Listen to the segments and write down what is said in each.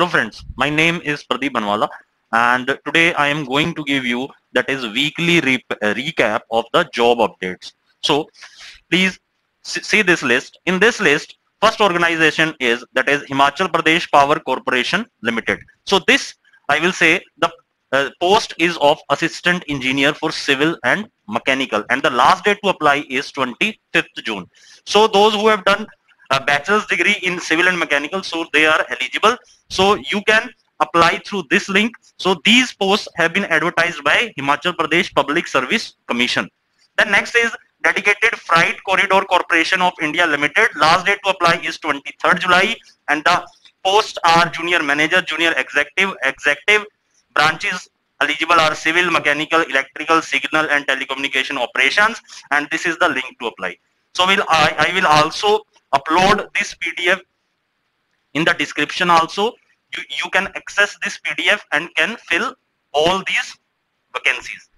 friends, my name is Pradeep Banwala, and today I am going to give you that is weekly recap of the job updates. So please see this list. In this list, first organization is that is Himachal Pradesh Power Corporation Limited. So this I will say the post is of assistant engineer for civil and mechanical, and the last date to apply is 25th June. So those who have done a bachelor's degree in civil and mechanical, so they are eligible. So you can apply through this link. So these posts have been advertised by Himachal Pradesh Public Service Commission. Then next is Dedicated Freight Corridor Corporation of India Limited. Last date to apply is 23rd July, and the posts are junior manager, junior executive, executive. Branches eligible are civil, mechanical, electrical, signal and telecommunication operations, and this is the link to apply. So I will also upload this PDF in the description also. You can access this PDF and can fill all these vacancies.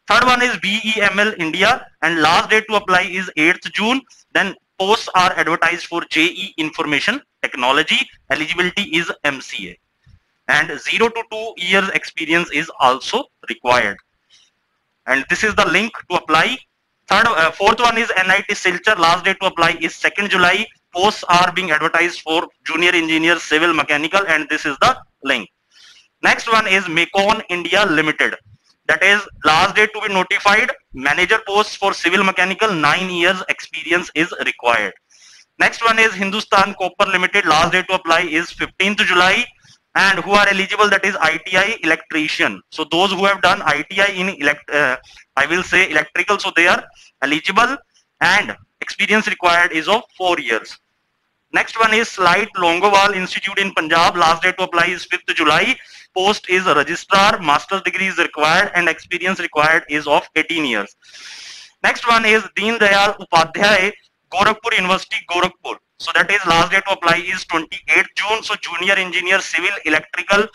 Third one is BEML India, and last date to apply is 8th June. Then posts are advertised for JE Information Technology. Eligibility is MCA. And 0 to 2 years experience is also required. And this is the link to apply. Fourth one is NIT Silchar. Last date to apply is 2nd July. Posts are being advertised for junior engineer, civil, mechanical, and this is the link. Next one is Mekon India Limited. That is last date to be notified. Manager posts for civil mechanical, 9 years experience is required. Next one is Hindustan Copper Limited. Last date to apply is 15th July. And who are eligible, that is ITI electrician. So those who have done ITI in I will say electrical, so they are eligible, and experience required is of 4 years. Next one is Slight Longowal Institute in Punjab. Last date to apply is 5th July. Post is a registrar. Master's degree is required, and experience required is of 18 years. Next one is Deen Dayal Upadhyay Gorakhpur University, Gorakhpur. So that is last date to apply is 28th June. So junior engineer, civil, electrical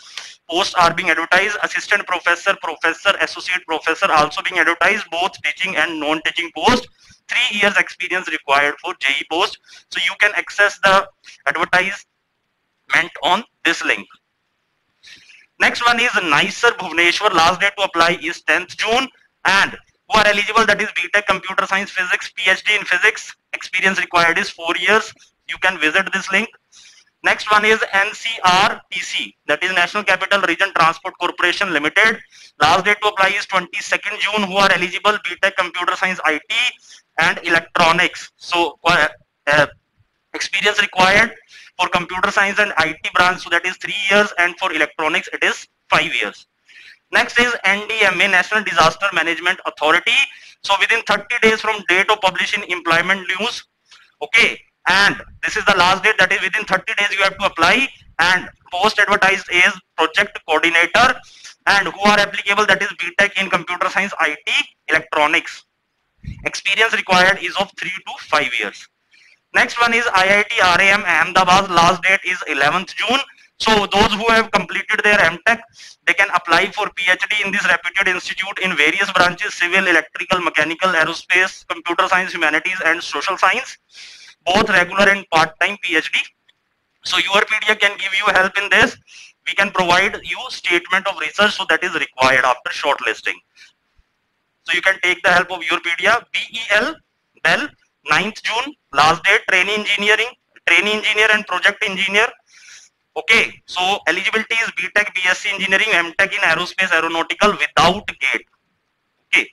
posts are being advertised. Assistant professor, professor, associate professor also being advertised, both teaching and non-teaching post. 3 years experience required for JE post. So you can access the advertisement on this link. Next one is Nicer Bhubaneswar. Last date to apply is 10th June. And who are eligible, that is BTech Computer Science Physics, PhD in Physics. Experience required is 4 years. You can visit this link. Next one is NCRTC, that is National Capital Region Transport Corporation Limited. Last date to apply is 22nd June. Who are eligible, BTech Computer Science IT and Electronics. So experience required for computer science and IT branch, so that is 3 years, and for electronics it is 5 years. Next is NDMA, National Disaster Management Authority. So within 30 days from date of publishing employment news, okay, and this is the last date, that is within 30 days you have to apply, and post advertised is project coordinator, and who are applicable, that is BTech in computer science, IT, electronics. Experience required is of 3 to 5 years. Next one is IIT RAM Ahmedabad. Last date is 11th June. So those who have completed their MTech, they can apply for PhD in this reputed institute in various branches: civil, electrical, mechanical, aerospace, computer science, humanities, and social science, both regular and part-time PhD. So your PDF can give you help in this. We can provide you statement of research, so that is required after shortlisting. So you can take the help of your PDF. BEL, Bell, 9th June, last date, trainee engineer and project engineer. Okay, so eligibility is BTech, BSc Engineering, MTech in Aerospace, Aeronautical without GATE. Okay.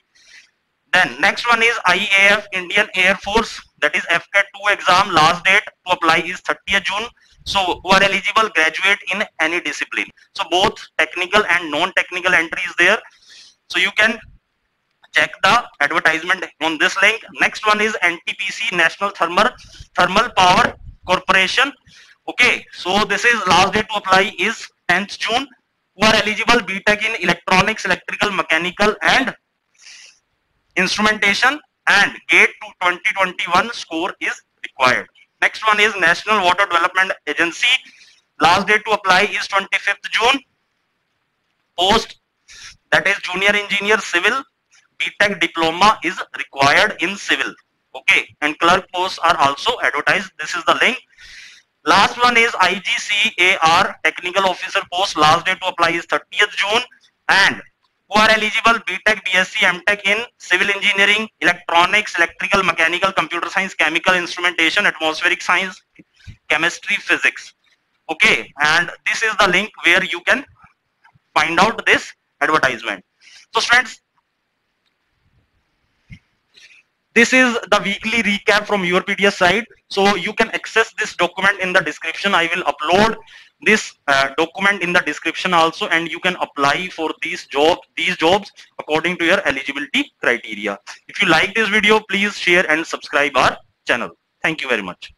Then next one is IAF, Indian Air Force, that is FCAT 2 exam. Last date to apply is 30th June. So who are eligible, graduate in any discipline. So both technical and non-technical entry is there. So you can check the advertisement on this link. Next one is NTPC, National Thermal Power Corporation. Okay, so this is last date to apply is 10th June. Who are eligible, BTech in electronics, electrical, mechanical, and instrumentation, and GATE to 2021 score is required. Next one is National Water Development Agency. Last date to apply is 25th June. Post, that is junior engineer, civil, BTech diploma is required in civil. Okay, and clerk posts are also advertised. This is the link. Last one is IGCAR technical officer post. Last day to apply is 30th June. And who are eligible, BTech, BSc, MTech in civil engineering, electronics, electrical, mechanical, computer science, chemical instrumentation, atmospheric science, chemistry, physics. Okay, and this is the link where you can find out this advertisement. So friends, this is the weekly recap from your PTS side. So you can access this document in the description. I will upload this document in the description also, and you can apply for these jobs according to your eligibility criteria. If you like this video, please share and subscribe our channel. Thank you very much.